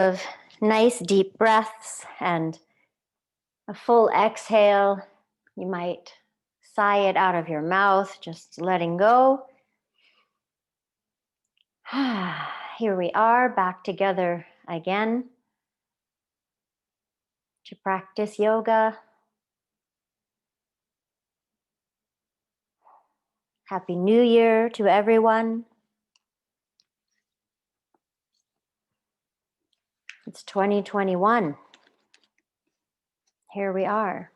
of nice deep breaths and a full exhale. You might sigh it out of your mouth, just letting go. Here we are back together again to practice yoga. Happy New Year to everyone. It's 2021. Here we are.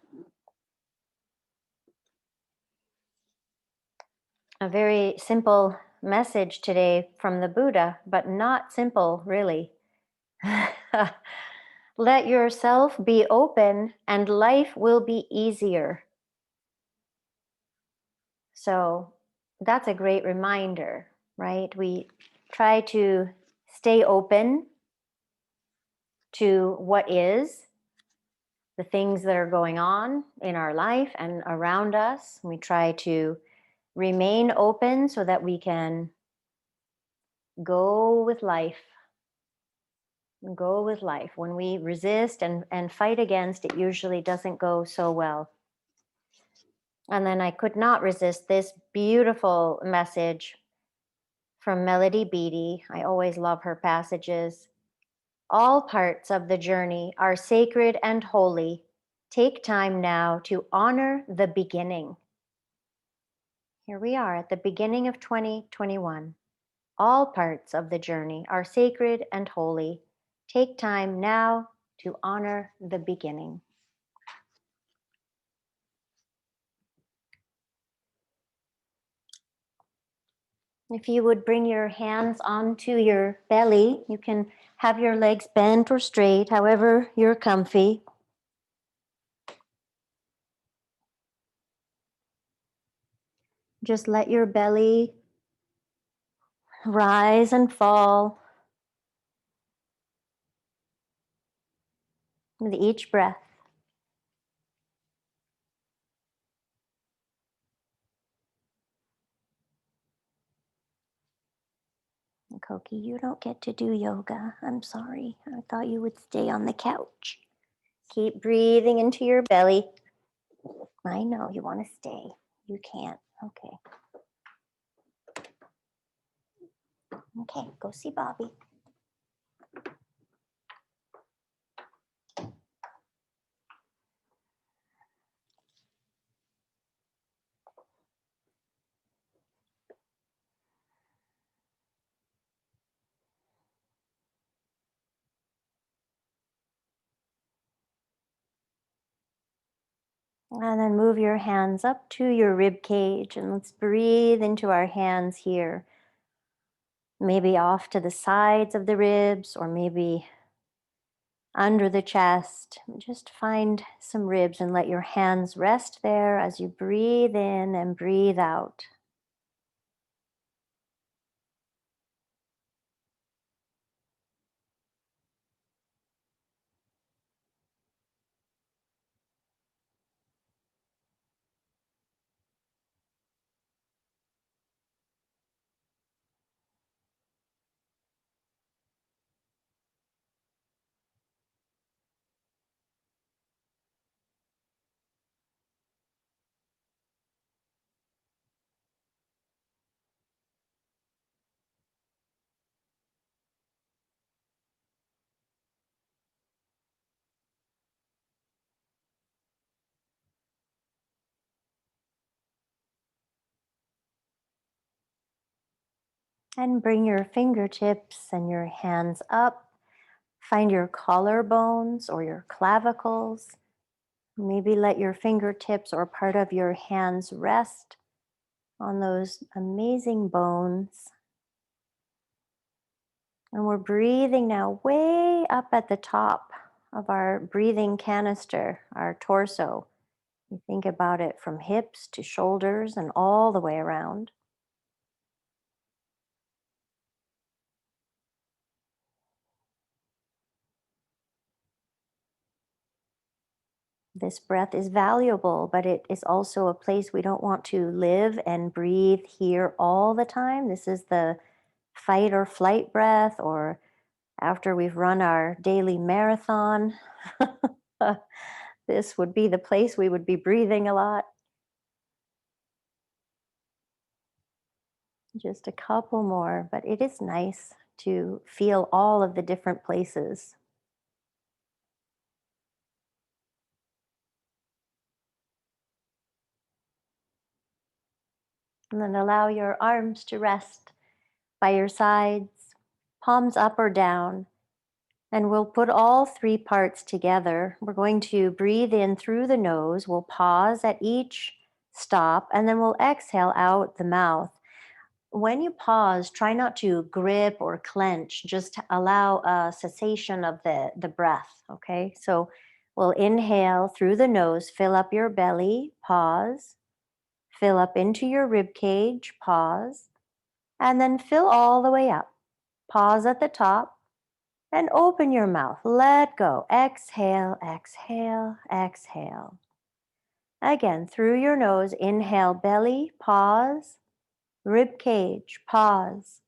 A very simple message today from the Buddha, but not simple, really. Let yourself be open and life will be easier. So that's a great reminder, right? We try to stay open to what is, the things that are going on in our life and around us. We try to remain open so that we can go with life. Go with life. When we resist and fight against, it usually doesn't go so well. And then I could not resist this beautiful message from Melody Beattie. I always love her passages. All parts of the journey are sacred and holy. Take time now to honor the beginning. Here we are at the beginning of 2021. All parts of the journey are sacred and holy. Take time now to honor the beginning. If you would bring your hands onto your belly, you can have your legs bent or straight, however you're comfy. Just let your belly rise and fall with each breath. Koki, you don't get to do yoga. I'm sorry. I thought you would stay on the couch. Keep breathing into your belly. I know you want to stay. You can't. Okay. Okay, go see Bobby. And then move your hands up to your rib cage and let's breathe into our hands here. Maybe off to the sides of the ribs or maybe under the chest. Just find some ribs and let your hands rest there as you breathe in and breathe out. And bring your fingertips and your hands up. Find your collarbones or your clavicles. Maybe let your fingertips or part of your hands rest on those amazing bones. And we're breathing now way up at the top of our breathing canister, our torso. You think about it from hips to shoulders and all the way around. This breath is valuable, but it is also a place we don't want to live and breathe here all the time. This is the fight or flight breath, or after we've run our daily marathon. This would be the place we would be breathing a lot. Just a couple more, but it is nice to feel all of the different places. And then allow your arms to rest by your sides, palms up or down. And we'll put all three parts together. We're going to breathe in through the nose. We'll pause at each stop, and then we'll exhale out the mouth. When you pause, try not to grip or clench, just allow a cessation of the breath, okay? So we'll inhale through the nose, fill up your belly, pause, fill up into your rib cage, pause, and then fill all the way up. Pause at the top and open your mouth. Let go. Exhale, exhale, exhale. Again, through your nose, inhale, belly, pause, rib cage, pause.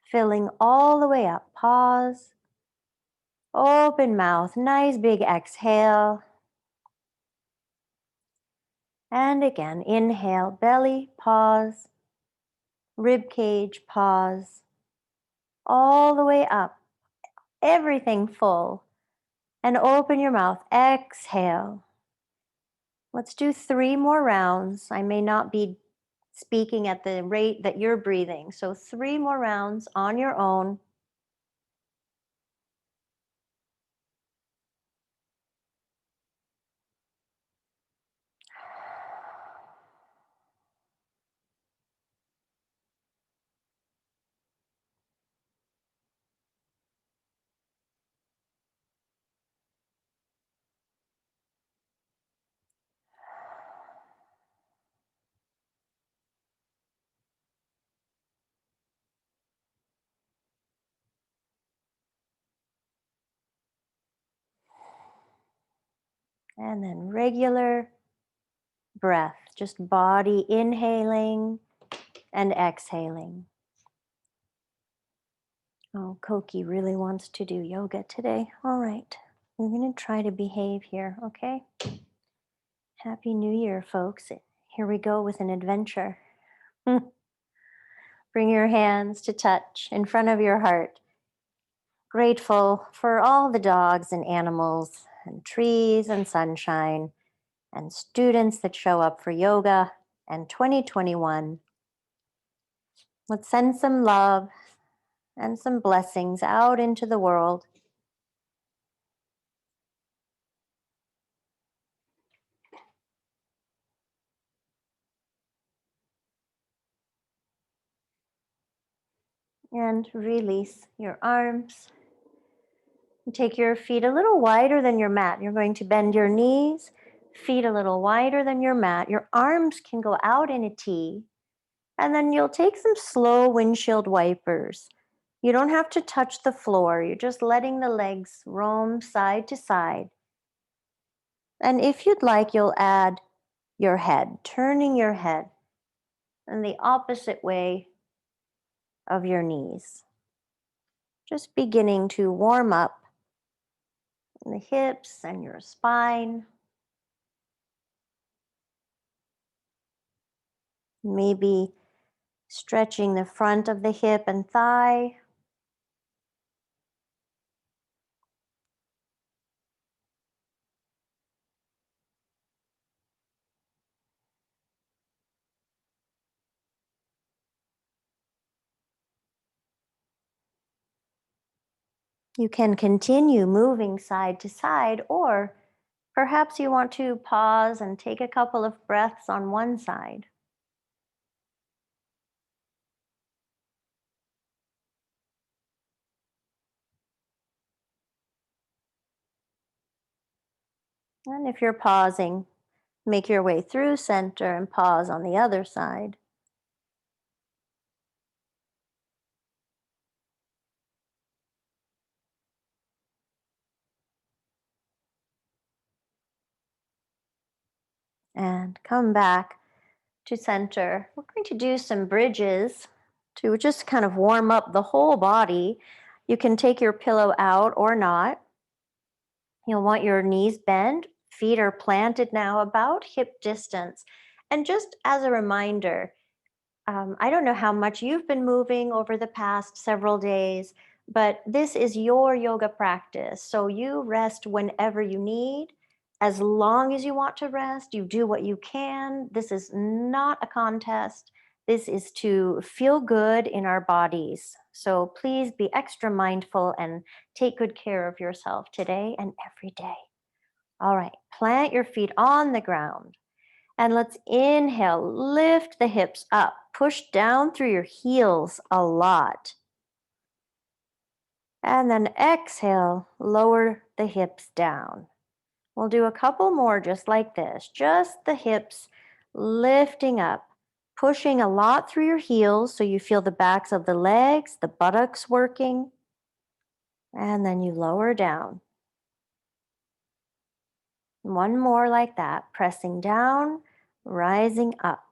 Filling all the way up. Pause. Open mouth. Nice big exhale. And again, inhale, belly, pause. Rib cage, pause. All the way up. Everything full. And open your mouth. Exhale. Let's do 3 more rounds. I may not be speaking at the rate that you're breathing. So 3 more rounds on your own. And then regular breath, just body inhaling and exhaling. Oh, Koki really wants to do yoga today. All right, we're going to try to behave here, okay? Happy New Year, folks. Here we go with an adventure. Bring your hands to touch in front of your heart. Grateful for all the dogs and animals and trees and sunshine and students that show up for yoga and 2021. Let's send some love and some blessings out into the world. And release your arms. Take your feet a little wider than your mat. You're going to bend your knees, feet a little wider than your mat. Your arms can go out in a T. And then you'll take some slow windshield wipers. You don't have to touch the floor. You're just letting the legs roam side to side. And if you'd like, you'll add your head, turning your head in the opposite way of your knees. Just beginning to warm up the hips and your spine. Maybe stretching the front of the hip and thigh. You can continue moving side to side, or perhaps you want to pause and take a couple of breaths on one side. And if you're pausing, make your way through center and pause on the other side. And come back to center. We're going to do some bridges to just kind of warm up the whole body. You can take your pillow out or not. You'll want your knees bent, feet are planted now about hip distance. And just as a reminder, I don't know how much you've been moving over the past several days, but this is your yoga practice. So you rest whenever you need, as long as you want to rest, you do what you can. This is not a contest. This is to feel good in our bodies. So please be extra mindful and take good care of yourself today and every day. All right, plant your feet on the ground. And let's inhale, lift the hips up, push down through your heels a lot. And then exhale, lower the hips down. We'll do a couple more just like this, just the hips lifting up, pushing a lot through your heels so you feel the backs of the legs, the buttocks working. And then you lower down. One more like that, pressing down, rising up.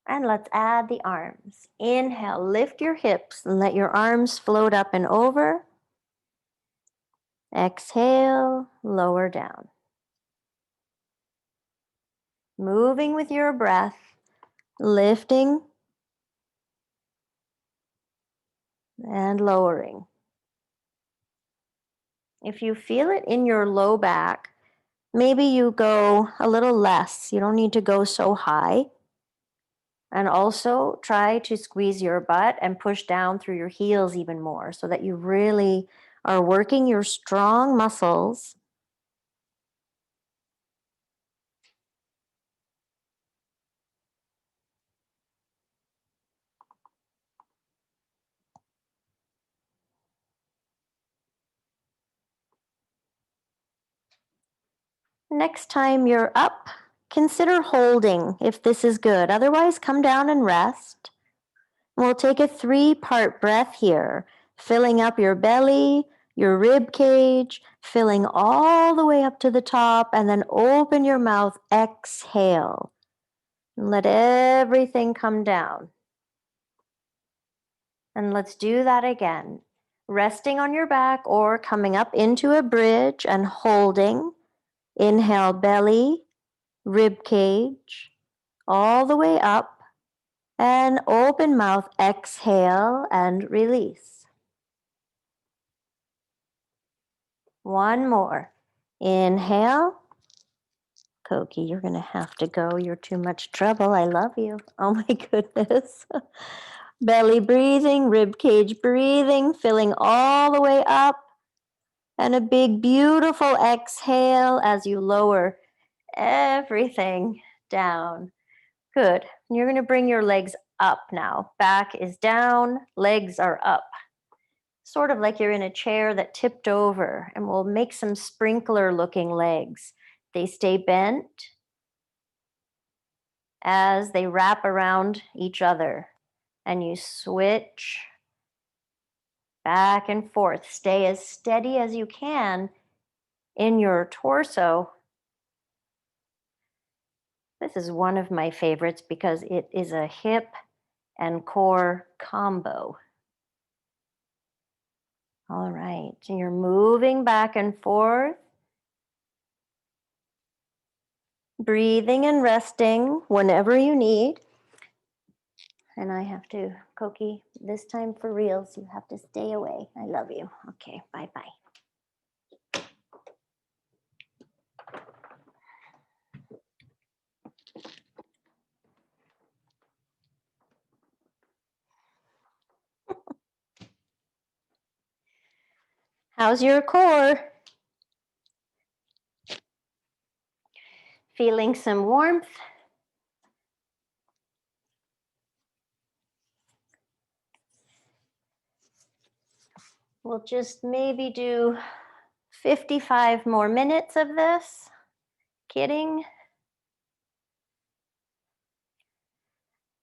And let's add the arms. Inhale, lift your hips and let your arms float up and over. Exhale, lower down. Moving with your breath, lifting and lowering. If you feel it in your low back, maybe you go a little less. You don't need to go so high. And also try to squeeze your butt and push down through your heels even more so that you really are working your strong muscles. Next time you're up, consider holding if this is good. Otherwise, come down and rest. We'll take a 3-part breath here, filling up your belly, your rib cage, filling all the way up to the top, and then open your mouth, exhale. And let everything come down. And let's do that again. Resting on your back or coming up into a bridge and holding. Inhale, belly, rib cage, all the way up, and open mouth, exhale and release. One more. Inhale. Koki, you're going to have to go. You're too much trouble. I love you. Oh my goodness. Belly breathing, rib cage breathing, filling all the way up. And a big, beautiful exhale as you lower everything down. Good. You're going to bring your legs up now. Back is down, legs are up. Sort of like you're in a chair that tipped over, and we'll make some sprinkler looking legs. They stay bent as they wrap around each other, and you switch back and forth. Stay as steady as you can in your torso. This is one of my favorites because it is a hip and core combo. All right, and you're moving back and forth, breathing and resting whenever you need. And I have to, Koki, this time for reals, you have to stay away. I love you. Okay, bye-bye. How's your core? Feeling some warmth? We'll just maybe do 55 more minutes of this. Kidding.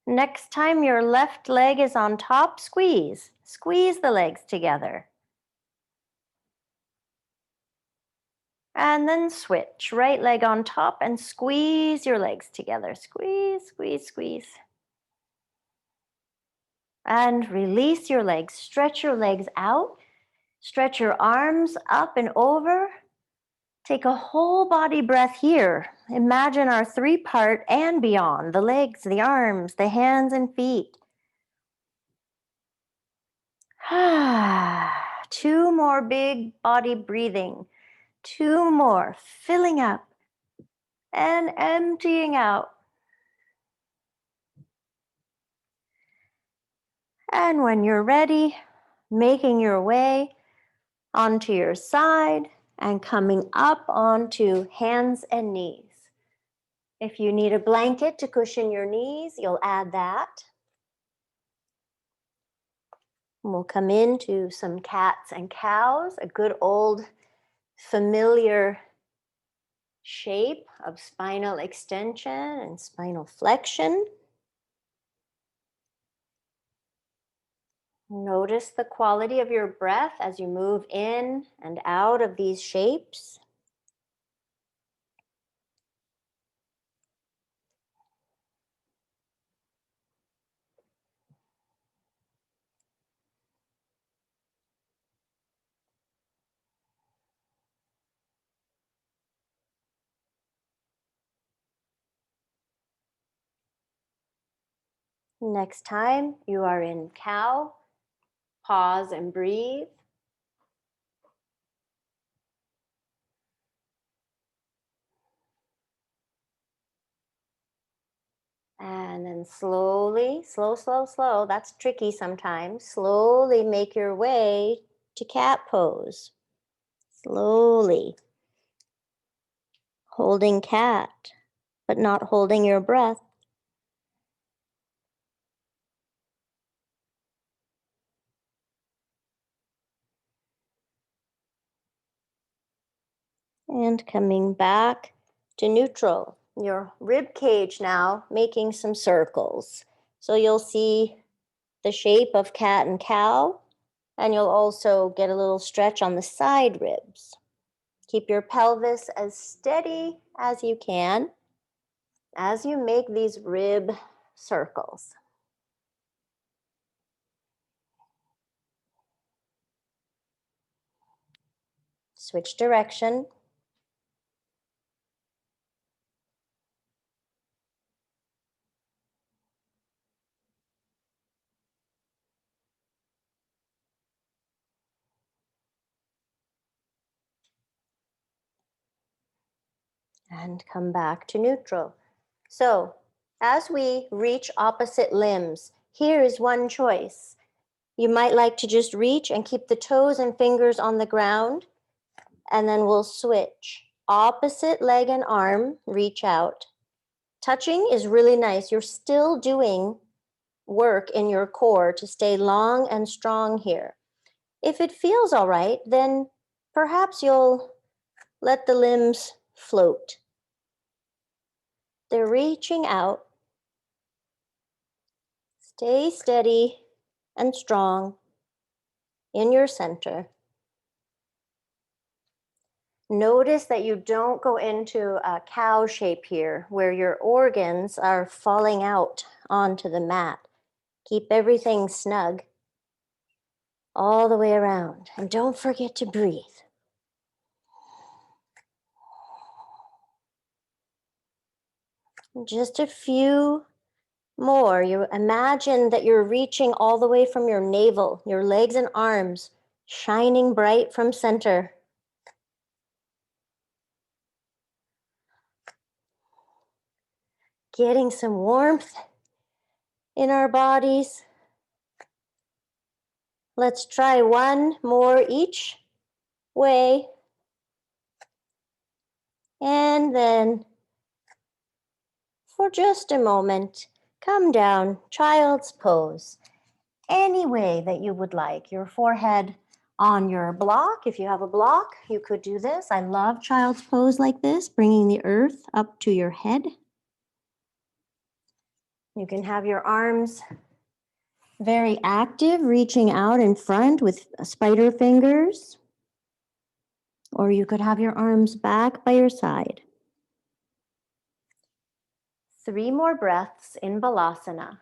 Next time your left leg is on top, squeeze. Squeeze the legs together. And then switch. Right leg on top and squeeze your legs together. Squeeze, squeeze, squeeze. And release your legs. Stretch your legs out. Stretch your arms up and over. Take a whole body breath here. Imagine our 3-part and beyond, the legs, the arms, the hands and feet. 2 more big body breathing. 2 more, filling up and emptying out. And when you're ready, making your way onto your side and coming up onto hands and knees. If you need a blanket to cushion your knees, you'll add that. We'll come into some cats and cows, a good old familiar shape of spinal extension and spinal flexion. Notice the quality of your breath as you move in and out of these shapes. Next time you are in cow, pause and breathe. And then slowly, slow. That's tricky sometimes. Slowly make your way to cat pose. Slowly. Holding cat, but not holding your breath. And coming back to neutral. Your rib cage now making some circles. So you'll see the shape of cat and cow, and you'll also get a little stretch on the side ribs. Keep your pelvis as steady as you can as you make these rib circles. Switch direction. And come back to neutral. So as we reach opposite limbs, here is one choice. You might like to just reach and keep the toes and fingers on the ground, and then we'll switch. Opposite leg and arm, reach out. Touching is really nice. You're still doing work in your core to stay long and strong here. If it feels all right, then perhaps you'll let the limbs float. They're reaching out. Stay steady and strong in your center. Notice that you don't go into a cow shape here where your organs are falling out onto the mat. Keep everything snug all the way around. And don't forget to breathe. Just a few more. You imagine that you're reaching all the way from your navel, your legs and arms shining bright from center. Getting some warmth in our bodies. Let's try one more each way. And then for just a moment, come down, child's pose. Any way that you would like. Your forehead on your block. If you have a block, you could do this. I love child's pose like this, bringing the earth up to your head. You can have your arms very active, reaching out in front with spider fingers. Or you could have your arms back by your side. 3 more breaths in Balasana.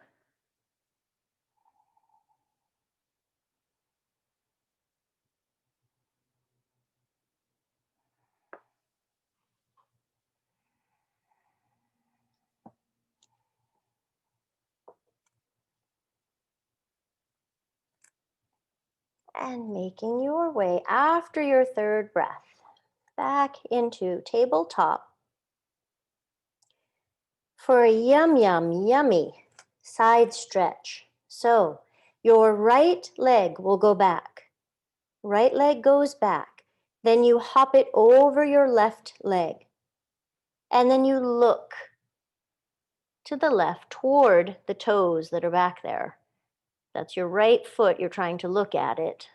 And making your way after your 3rd breath back into tabletop for a yummy side stretch. So your right leg will go back. Right leg goes back. Then you hop it over your left leg. And then you look to the left toward the toes that are back there. That's your right foot. You're trying to look at it.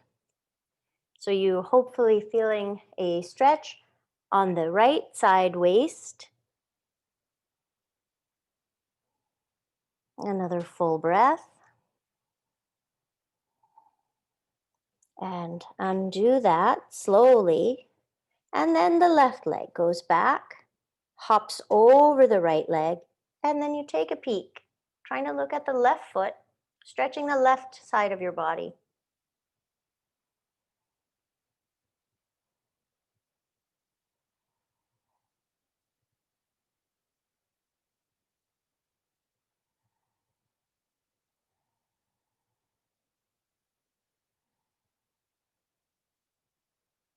So you hopefully feeling a stretch on the right side waist. Another full breath. And undo that slowly. And then the left leg goes back, hops over the right leg, and then you take a peek, trying to look at the left foot, stretching the left side of your body.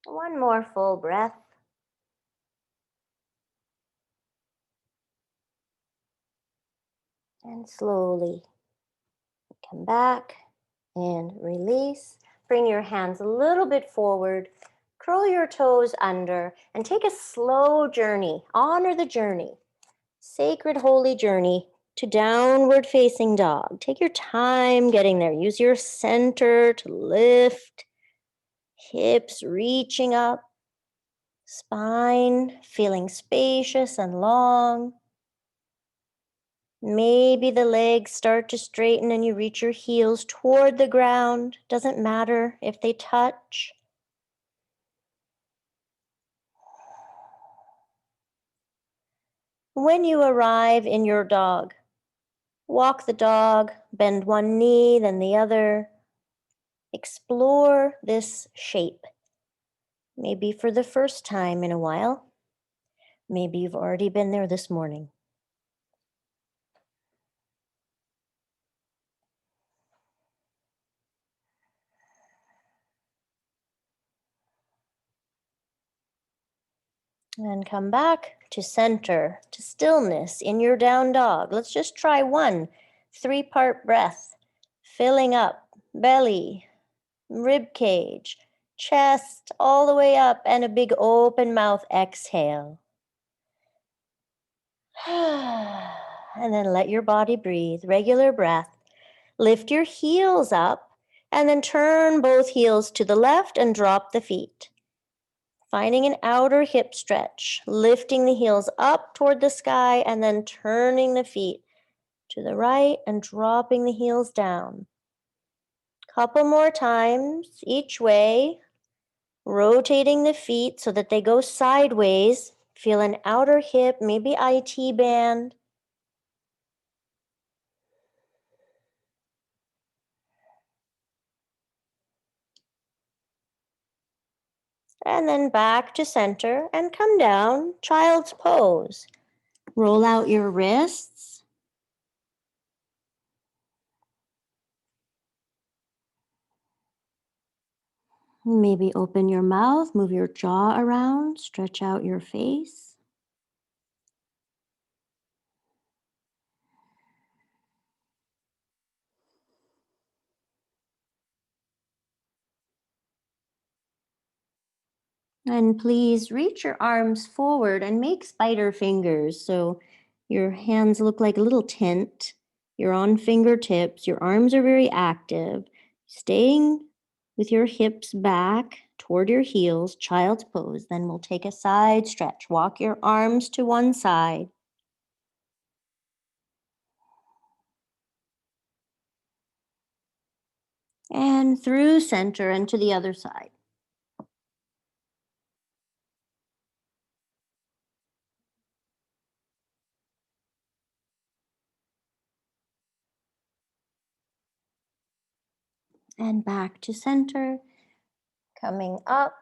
One more full breath. And slowly come back and release. Bring your hands a little bit forward. Curl your toes under and take a slow journey. Honor the journey. Sacred holy journey to downward facing dog. Take your time getting there. Use your center to lift. Hips reaching up. Spine feeling spacious and long. Maybe the legs start to straighten and you reach your heels toward the ground. Doesn't matter if they touch. When you arrive in your dog, walk the dog, bend one knee, then the other. Explore this shape. Maybe for the first time in a while. Maybe you've already been there this morning. And come back to center, to stillness in your down dog. Let's just try one 3-part breath, filling up belly, rib cage, chest, all the way up, and a big open mouth exhale. And then let your body breathe, regular breath. Lift your heels up, and then turn both heels to the left and drop the feet. Finding an outer hip stretch, lifting the heels up toward the sky and then turning the feet to the right and dropping the heels down. Couple more times each way, rotating the feet so that they go sideways. Feel an outer hip, maybe IT band. And then back to center and come down, child's pose. Roll out your wrists. Maybe open your mouth, move your jaw around, stretch out your face. And please reach your arms forward and make spider fingers. So your hands look like a little tent. You're on fingertips. Your arms are very active. Staying with your hips back toward your heels, child's pose. Then we'll take a side stretch. Walk your arms to one side. And through center and to the other side. And back to center. Coming up.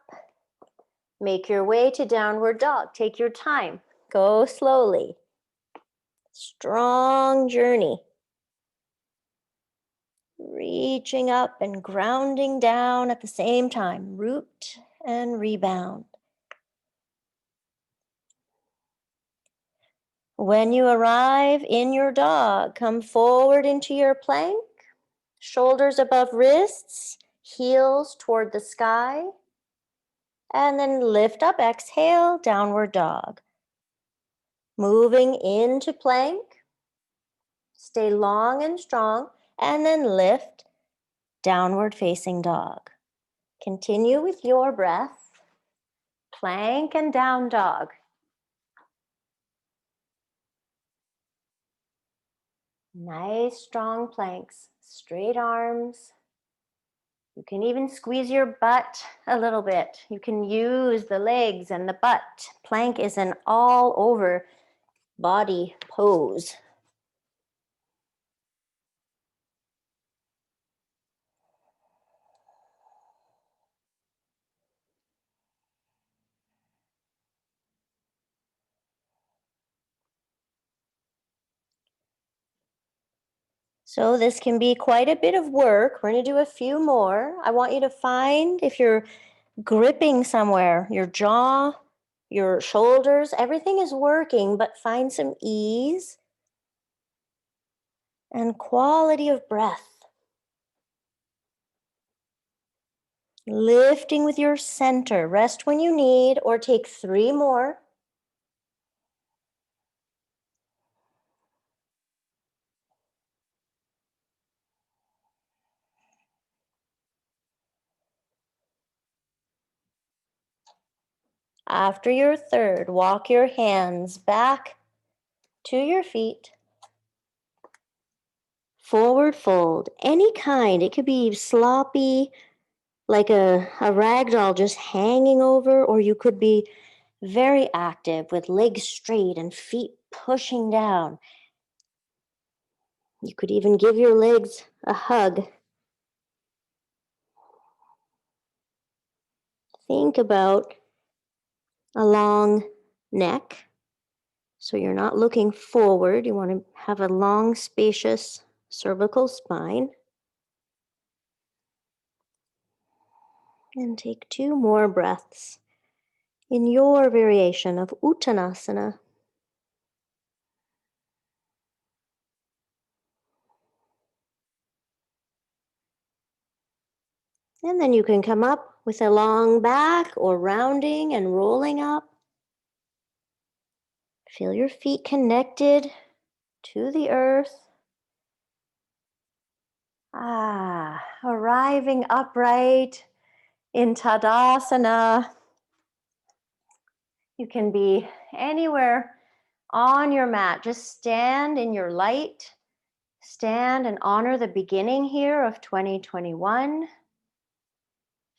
Make your way to downward dog. Take your time. Go slowly. Strong journey. Reaching up and grounding down at the same time. Root and rebound. When you arrive in your dog, come forward into your plank. Shoulders above wrists, heels toward the sky. And then lift up, exhale, downward dog. Moving into plank. Stay long and strong. And then lift, downward facing dog. Continue with your breath. Plank and down dog. Nice strong planks, straight arms. You can even squeeze your butt a little bit. You can use the legs and the butt. Plank is an all over body pose. So this can be quite a bit of work. We're going to do a few more. I want you to find if you're gripping somewhere, your jaw, your shoulders, everything is working, but find some ease and quality of breath. Lifting with your center. Rest when you need or take 3 more. After your third, walk your hands back to your feet. Forward fold, any kind. It could be sloppy, like a rag doll just hanging over, or you could be very active with legs straight and feet pushing down. You could even give your legs a hug. Think about a long neck. So you're not looking forward. You want to have a long, spacious cervical spine. And take 2 more breaths in your variation of Uttanasana. And then you can come up with a long back or rounding and rolling up. Feel your feet connected to the earth. Arriving upright in Tadasana. You can be anywhere on your mat. Just stand in your light. Stand and honor the beginning here of 2021.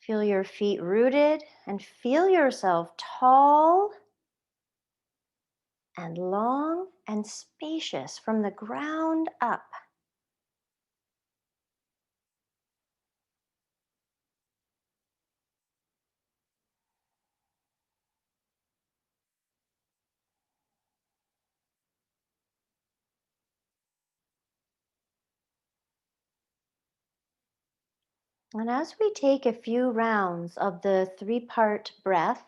Feel your feet rooted and feel yourself tall and long and spacious from the ground up. And as we take a few rounds of the 3-part breath,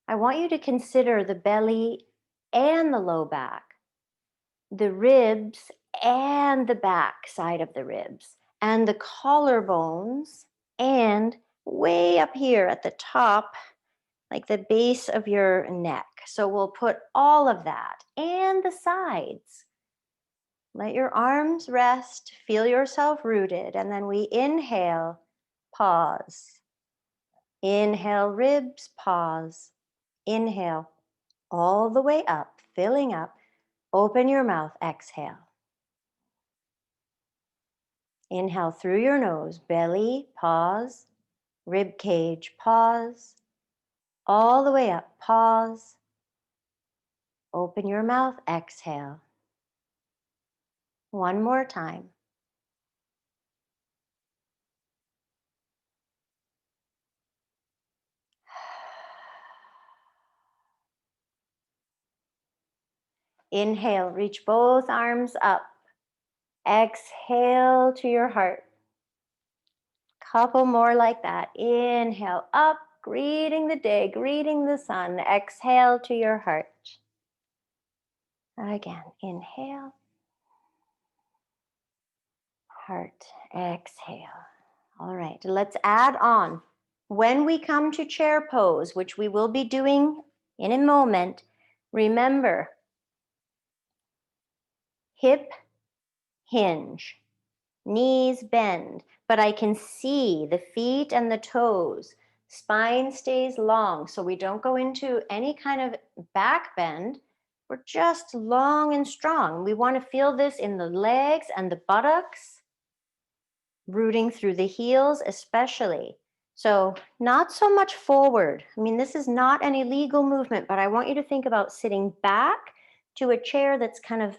I want you to consider the belly and the low back, the ribs and the back side of the ribs, and the collarbones, and way up here at the top, like the base of your neck. So we'll put all of that and the sides. Let your arms rest, feel yourself rooted, and then we inhale, pause. Inhale, ribs, pause. Inhale, all the way up, filling up. Open your mouth, exhale. Inhale through your nose, belly, pause. Rib cage, pause. All the way up, pause. Open your mouth, exhale. One more time. Inhale, reach both arms up. Exhale to your heart. Couple more like that. Inhale up, greeting the day, greeting the sun. Exhale to your heart. Again, inhale. Heart, exhale. All right, let's add on. When we come to chair pose, which we will be doing in a moment, remember, hip hinge, knees bend, but I can see the feet and the toes. Spine stays long, so we don't go into any kind of back bend. We're just long and strong. We want to feel this in the legs and the buttocks, rooting through the heels especially. So not so much forward. I mean, this is not an illegal movement, but I want you to think about sitting back to a chair that's kind of,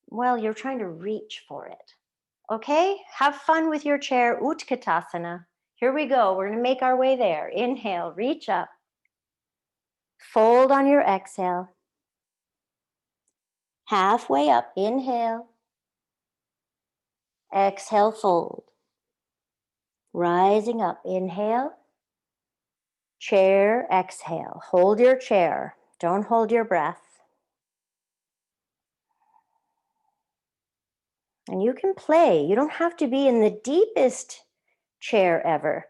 well, you're trying to reach for it. Okay, have fun with your chair, Utkatasana. Here we go, we're gonna make our way there. Inhale, reach up. Fold on your exhale. Halfway up, inhale. Exhale, fold. Rising up, inhale. Chair, exhale. Hold your chair, don't hold your breath. And you can play, you don't have to be in the deepest chair ever.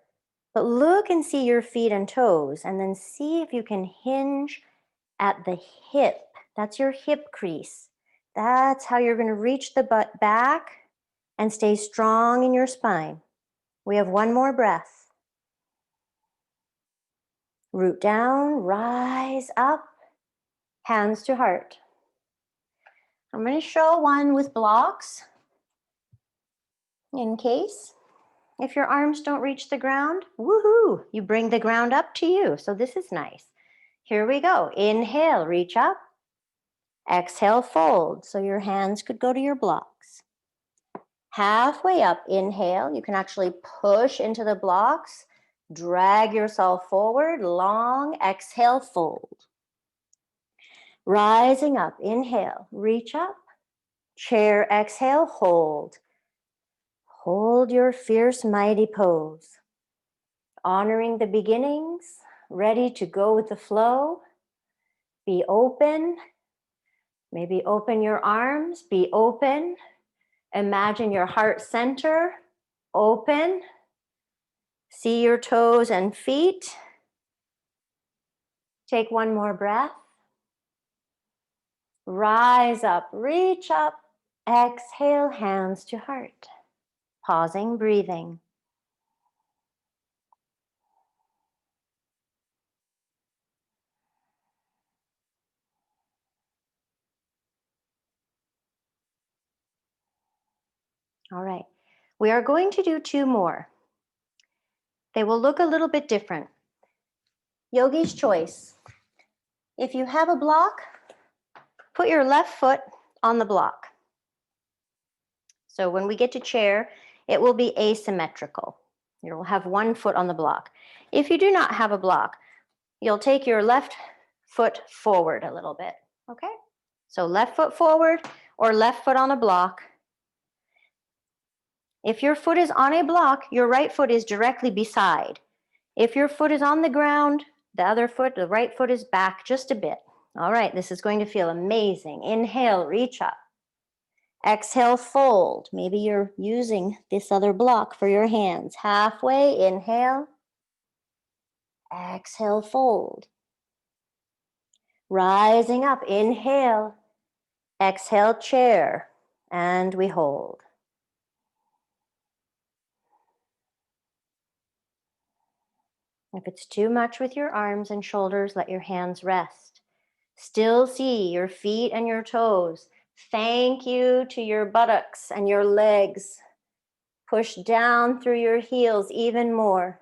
But look and see your feet and toes, and then see if you can hinge at the hip. That's your hip crease. That's how you're going to reach the butt back and stay strong in your spine. We have one more breath. Root down, rise up, hands to heart. I'm going to show one with blocks in case. If your arms don't reach the ground, woohoo, you bring the ground up to you. So this is nice. Here we go. Inhale, reach up. Exhale, fold. So your hands could go to your blocks. Halfway up, inhale. You can actually push into the blocks. Drag yourself forward, long. Exhale, fold. Rising up, inhale, reach up. Chair, exhale, hold. Hold your fierce, mighty pose. Honoring the beginnings, ready to go with the flow. Be open. Maybe open your arms, be open. Imagine your heart center, open. See your toes and feet. Take one more breath. Rise up, reach up. Exhale, hands to heart. Pausing, breathing. All right, we are going to do two more. They will look a little bit different. Yogi's choice. If you have a block, put your left foot on the block. So when we get to chair, it will be asymmetrical. You'll have one foot on the block. If you do not have a block, you'll take your left foot forward a little bit, okay? So left foot forward or left foot on a block. If your foot is on a block, your right foot is directly beside. If your foot is on the ground, the other foot, the right foot is back just a bit. All right, this is going to feel amazing. Inhale, reach up. Exhale, fold. Maybe you're using this other block for your hands. Halfway, inhale. Exhale, fold. Rising up, inhale. Exhale, chair. And we hold. If it's too much with your arms and shoulders, let your hands rest. Still see your feet and your toes. Thank you to your buttocks and your legs. Push down through your heels even more.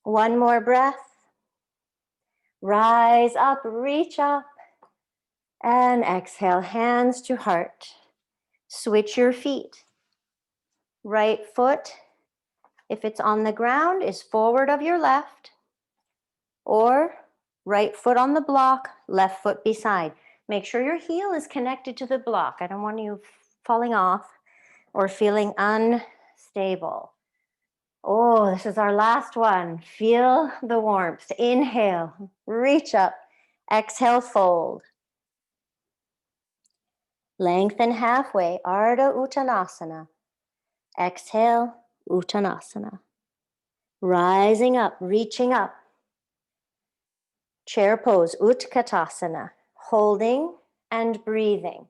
One more breath. Rise up, reach up, and exhale, hands to heart. Switch your feet. Right foot, if it's on the ground, is forward of your left, or Right foot on the block, left foot beside. Make sure your heel is connected to the block. I don't want you falling off or feeling unstable. Oh, this is our last one. Feel the warmth. Inhale, reach up. Exhale, fold. Lengthen halfway, Ardha Uttanasana. Exhale, Uttanasana. Rising up, reaching up. Chair pose, Utkatasana. Holding and breathing.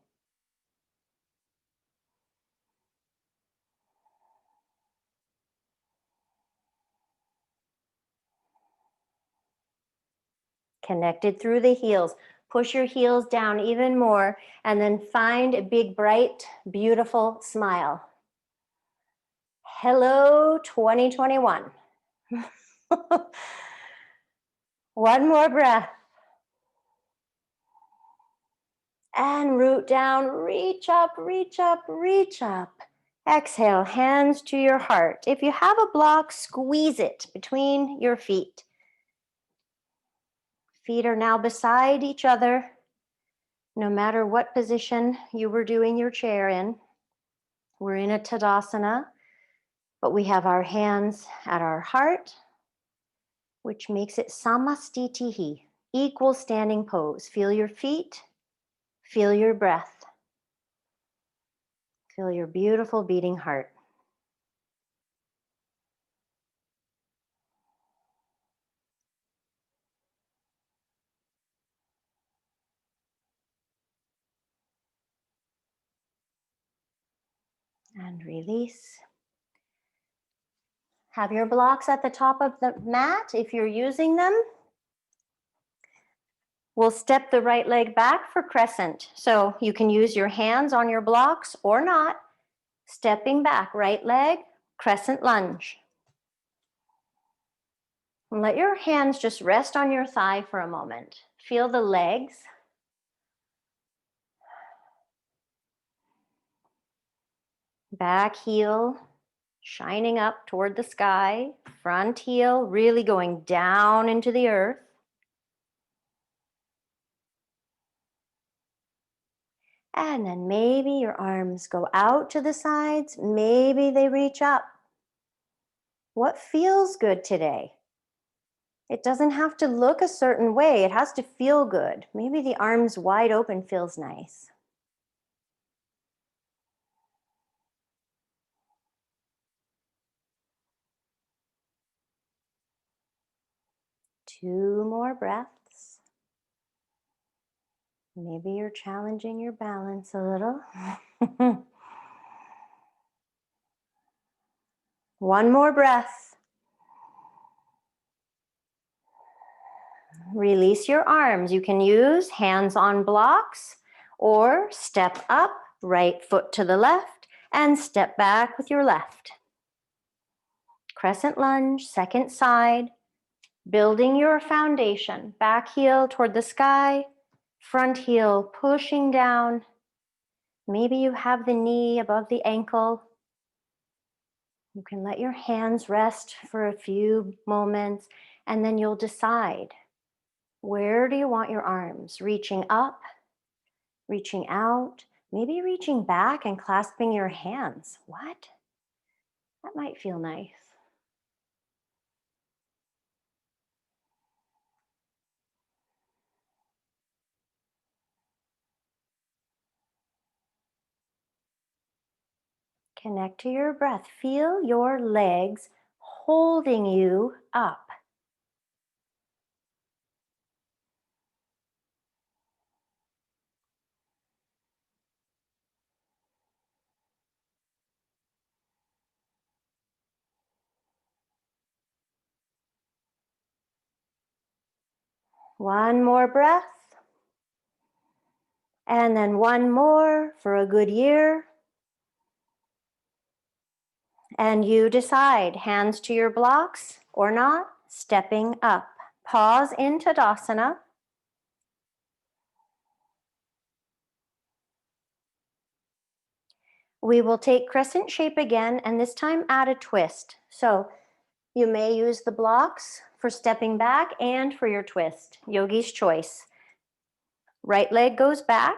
Connected through the heels. Push your heels down even more and then find a big, bright, beautiful smile. Hello, 2021. One more breath. And root down, reach up, reach up, reach up. Exhale, hands to your heart. If you have a block, squeeze it between your feet. Feet are now beside each other, no matter what position you were doing your chair in. We're in a Tadasana, but we have our hands at our heart, which makes it samastitihi, equal standing pose. Feel your feet, feel your breath, feel your beautiful beating heart. And release. Have your blocks at the top of the mat if you're using them. We'll step the right leg back for crescent. So you can use your hands on your blocks or not. Stepping back, right leg, crescent lunge. And let your hands just rest on your thigh for a moment. Feel the legs. Back heel shining up toward the sky. Front heel really going down into the earth. And then maybe your arms go out to the sides. Maybe they reach up. What feels good today? It doesn't have to look a certain way. It has to feel good. Maybe the arms wide open feels nice. Two more breaths. Maybe you're challenging your balance a little. One more breath. Release your arms. You can use hands on blocks or step up, right foot to the left, and step back with your left. Crescent lunge, second side, building your foundation. Back heel toward the sky, front heel pushing down. Maybe you have the knee above the ankle. You can let your hands rest for a few moments, and then you'll decide, where do you want your arms? Reaching up, reaching out, maybe reaching back and clasping your hands. What? That might feel nice. Connect to your breath. Feel your legs holding you up. One more breath. And then one more for a good year. And you decide, hands to your blocks or not, stepping up. Pause in Tadasana. We will take crescent shape again, and this time add a twist. So you may use the blocks for stepping back and for your twist. Yogi's choice. Right leg goes back.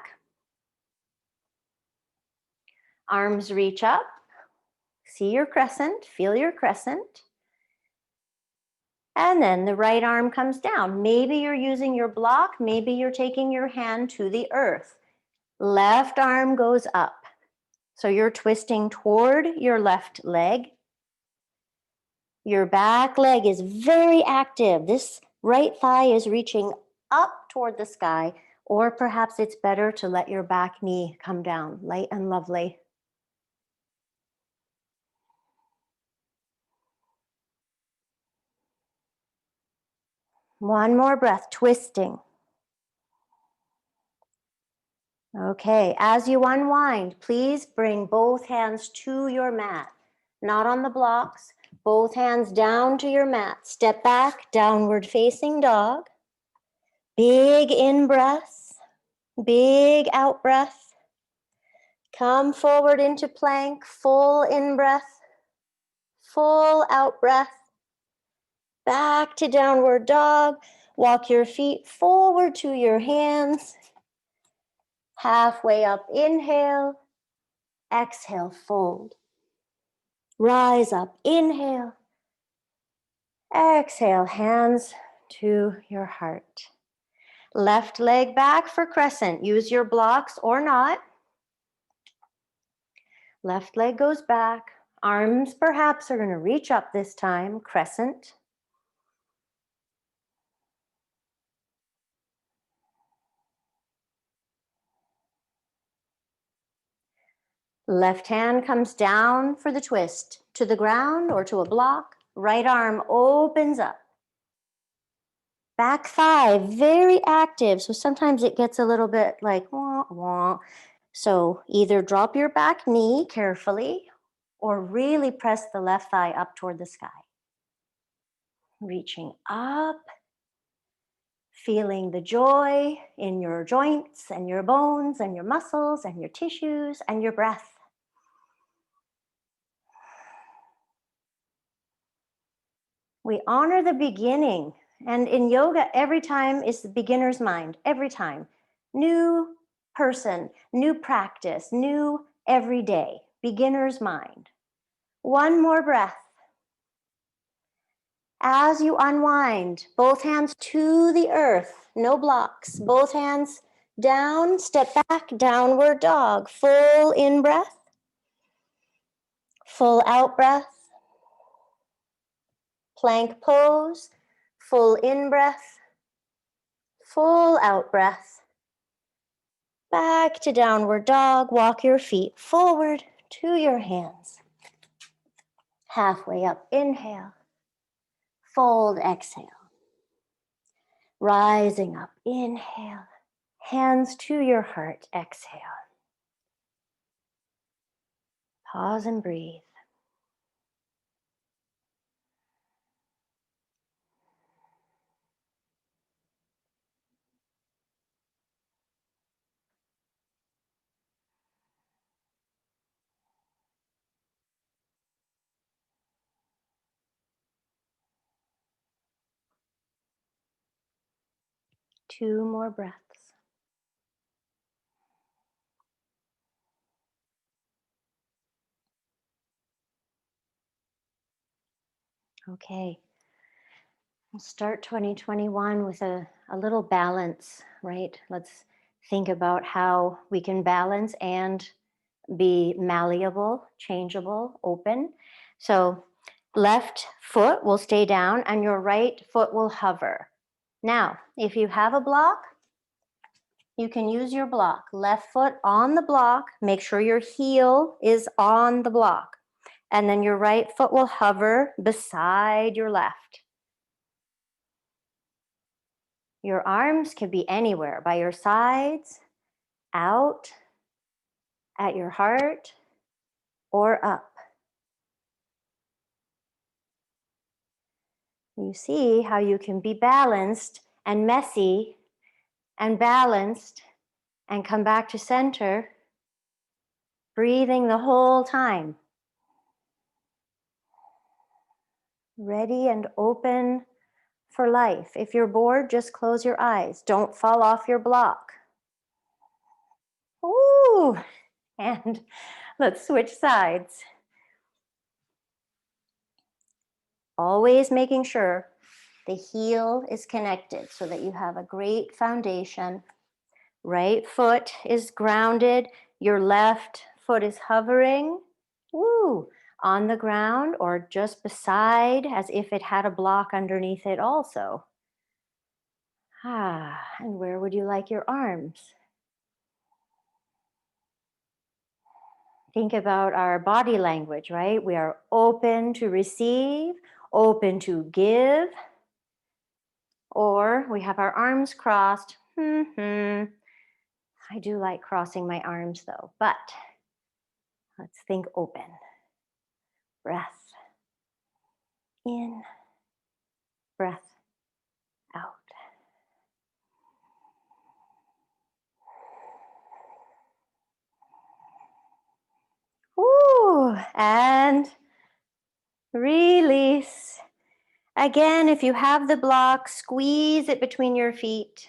Arms reach up. See your crescent, feel your crescent. And then the right arm comes down. Maybe you're using your block, maybe you're taking your hand to the earth. Left arm goes up. So you're twisting toward your left leg. Your back leg is very active. This right thigh is reaching up toward the sky, or perhaps it's better to let your back knee come down, light and lovely. One more breath, twisting. Okay, as you unwind, please bring both hands to your mat, not on the blocks, both hands down to your mat. Step back, downward facing dog. Big in breath, big out breath. Come forward into plank, full in breath, full out breath. Back to downward dog. Walk your feet forward to your hands. Halfway up, inhale. Exhale, fold. Rise up, inhale. Exhale, hands to your heart. Left leg back for crescent. Use your blocks or not. Left leg goes back. Arms perhaps are going to reach up this time, crescent. Left hand comes down for the twist to the ground or to a block. Right arm opens up. Back thigh, very active. So sometimes it gets a little bit like wah, wah. So either drop your back knee carefully or really press the left thigh up toward the sky. Reaching up, feeling the joy in your joints and your bones and your muscles and your tissues and your breath. We honor the beginning. And in yoga, every time is the beginner's mind, every time. New person, new practice, new every day, beginner's mind. One more breath. As you unwind, both hands to the earth, no blocks, both hands down, step back, downward dog, full in breath, full out breath. Plank pose, full in breath, full out breath. Back to downward dog. Walk your feet forward to your hands. Halfway up, inhale. Fold, exhale. Rising up, inhale. Hands to your heart, exhale. Pause and breathe. Two more breaths. Okay. We'll start 2021 with a little balance, right? Let's think about how we can balance and be malleable, changeable, open. So left foot will stay down and your right foot will hover. Now, if you have a block, you can use your block. Left foot on the block, make sure your heel is on the block. And then your right foot will hover beside your left. Your arms can be anywhere, by your sides, out, at your heart, or up. You see how you can be balanced and messy and balanced and come back to center, breathing the whole time. Ready and open for life. If you're bored, just close your eyes. Don't fall off your block. Ooh, and let's switch sides. Always making sure the heel is connected so that you have a great foundation. Right foot is grounded. Your left foot is hovering. Woo! On the ground or just beside as if it had a block underneath it also. And where would you like your arms? Think about our body language, right? We are open to receive, open to give, or we have our arms crossed. I do like crossing my arms though, but let's think open. Breath in, breath out. Ooh, and release. Again, if you have the block, squeeze it between your feet.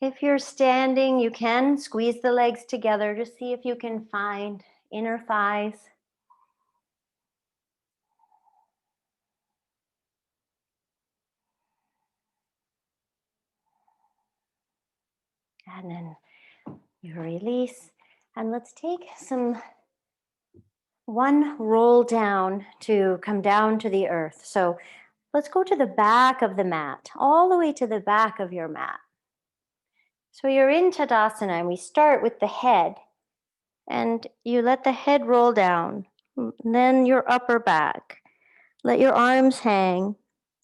If you're standing, you can squeeze the legs together to see if you can find inner thighs. And then you release. And let's take one roll down to come down to the earth. So let's go to the back of the mat, all the way to the back of your mat. So you're in Tadasana, and we start with the head. And you let the head roll down, then your upper back. Let your arms hang.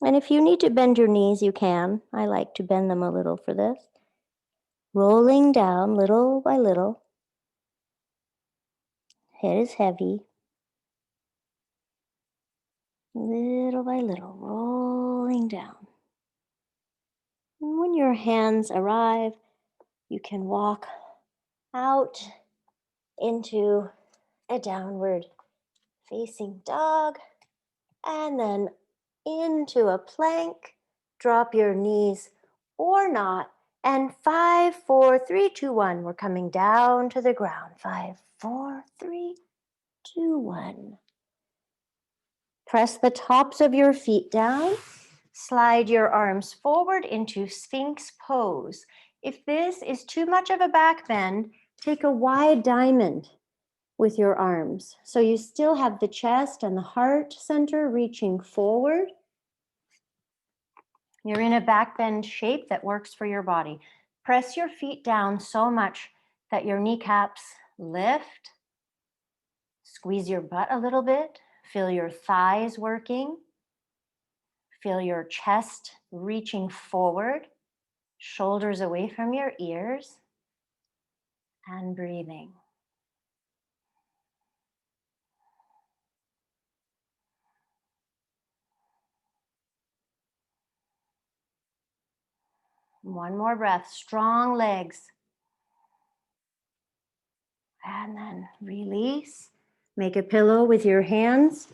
And if you need to bend your knees, you can. I like to bend them a little for this. Rolling down little by little. Head is heavy. Little by little, rolling down. And when your hands arrive, you can walk out into a downward facing dog, and then into a plank. Drop your knees or not. And 5, 4, 3, 2, 1. We're coming down to the ground. 5, 4, 3, 2, 1. Press the tops of your feet down. Slide your arms forward into Sphinx Pose. If this is too much of a back bend, take a wide diamond with your arms. So you still have the chest and the heart center reaching forward. You're in a back bend shape that works for your body. Press your feet down so much that your kneecaps lift. Squeeze your butt a little bit. Feel your thighs working. Feel your chest reaching forward. Shoulders away from your ears. And breathing. One more breath. Strong legs. And then release. Make a pillow with your hands.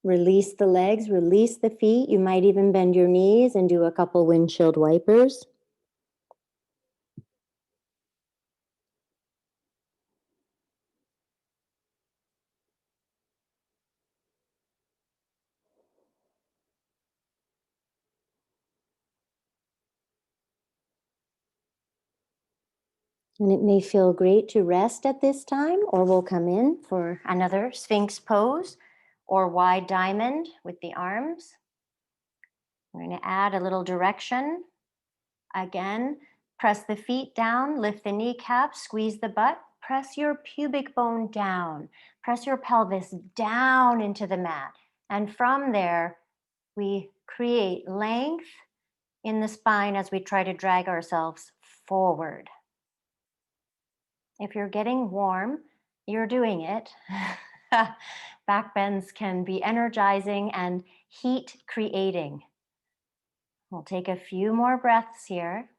Release the legs, release the feet. You might even bend your knees and do a couple windshield wipers. And it may feel great to rest at this time, or we'll come in for another Sphinx pose or wide diamond with the arms. We're going to add a little direction. Again, press the feet down, lift the kneecaps, squeeze the butt, press your pubic bone down, press your pelvis down into the mat. And from there, we create length in the spine as we try to drag ourselves forward. If you're getting warm, you're doing it. Back bends can be energizing and heat creating. We'll take a few more breaths here.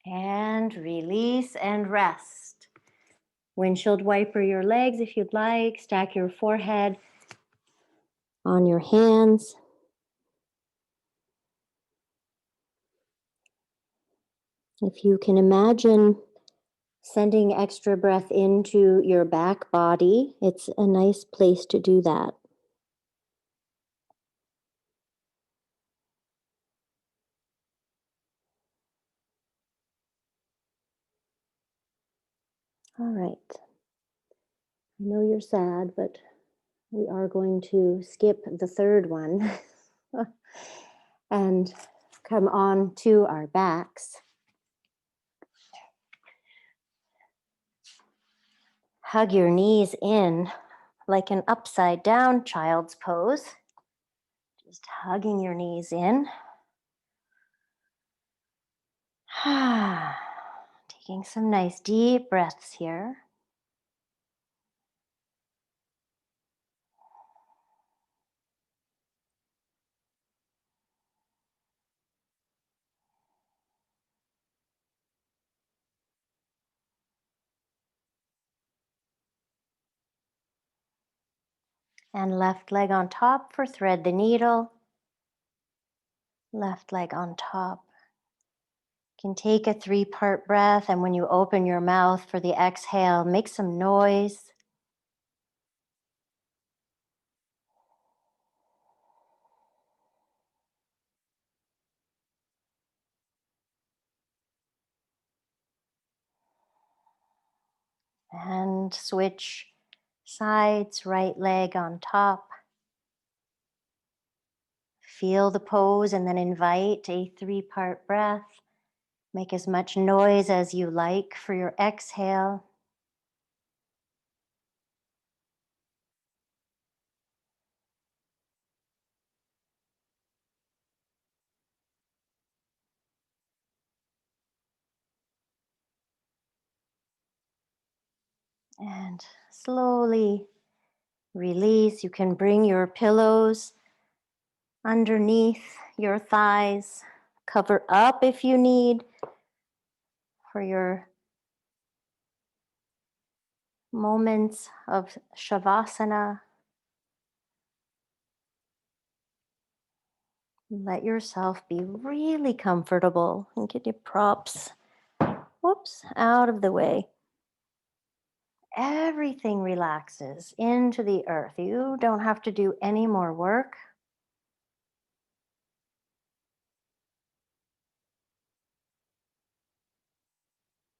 And release and rest. Windshield wiper your legs if you'd like. Stack your forehead on your hands. If you can imagine sending extra breath into your back body, it's a nice place to do that. All right. I know you're sad, but we are going to skip the third one and come on to our backs. Hug your knees in like an upside down child's pose. Just hugging your knees in. Taking some nice deep breaths here. And left leg on top for thread the needle. Left leg on top. You can take a 3-part breath, and when you open your mouth for the exhale, make some noise. And switch sides, right leg on top. Feel the pose and then invite a 3-part breath. Make as much noise as you like for your exhale. And slowly release. You can bring your pillows underneath your thighs. Cover up if you need for your moments of Shavasana. Let yourself be really comfortable and get your props, out of the way. Everything relaxes into the earth. You don't have to do any more work.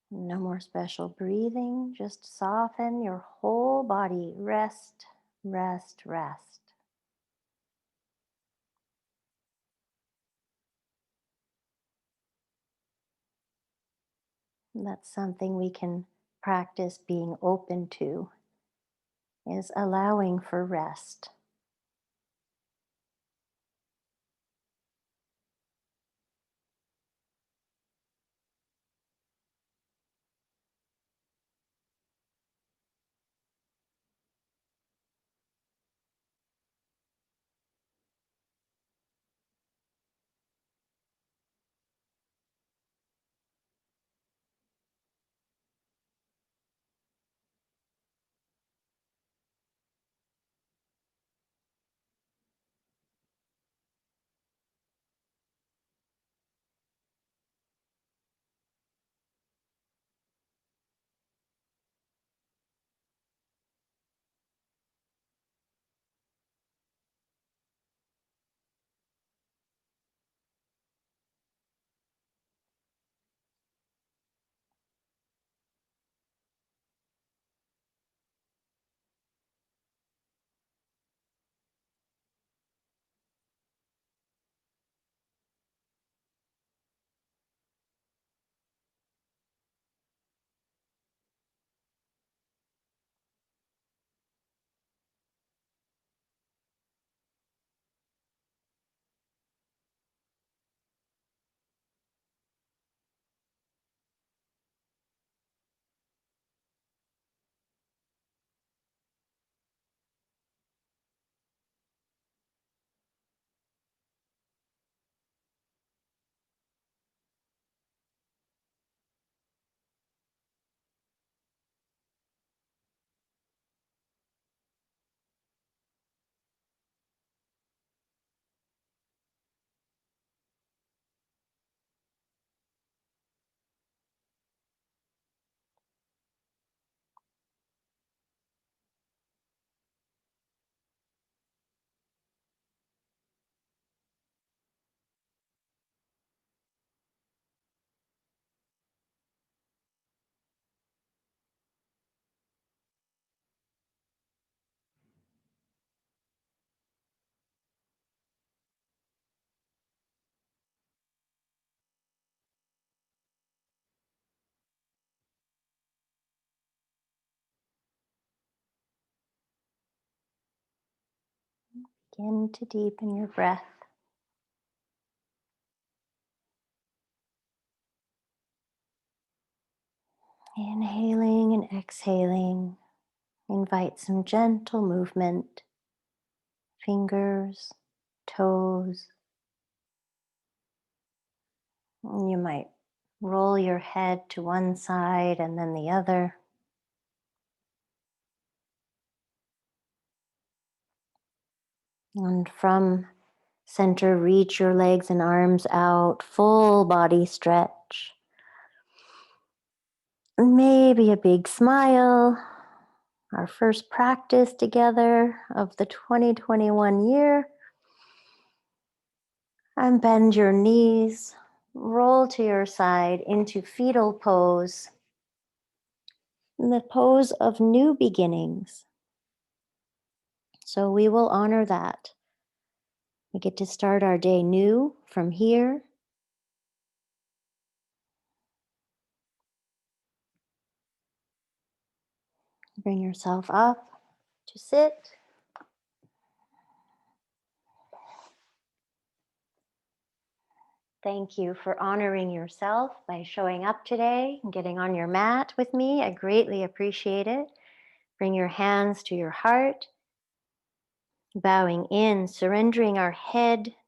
No more special breathing. Just soften your whole body. Rest, rest, rest. And that's something we can practice being open to, is allowing for rest. Begin to deepen your breath. Inhaling and exhaling. Invite some gentle movement. Fingers, toes. And you might roll your head to one side and then the other. And from center, reach your legs and arms out, full body stretch. Maybe a big smile. Our first practice together of the 2021 year. And bend your knees. Roll to your side into fetal pose. The pose of new beginnings. So we will honor that. We get to start our day new from here. Bring yourself up to sit. Thank you for honoring yourself by showing up today and getting on your mat with me. I greatly appreciate it. Bring your hands to your heart. Bowing in, surrendering our head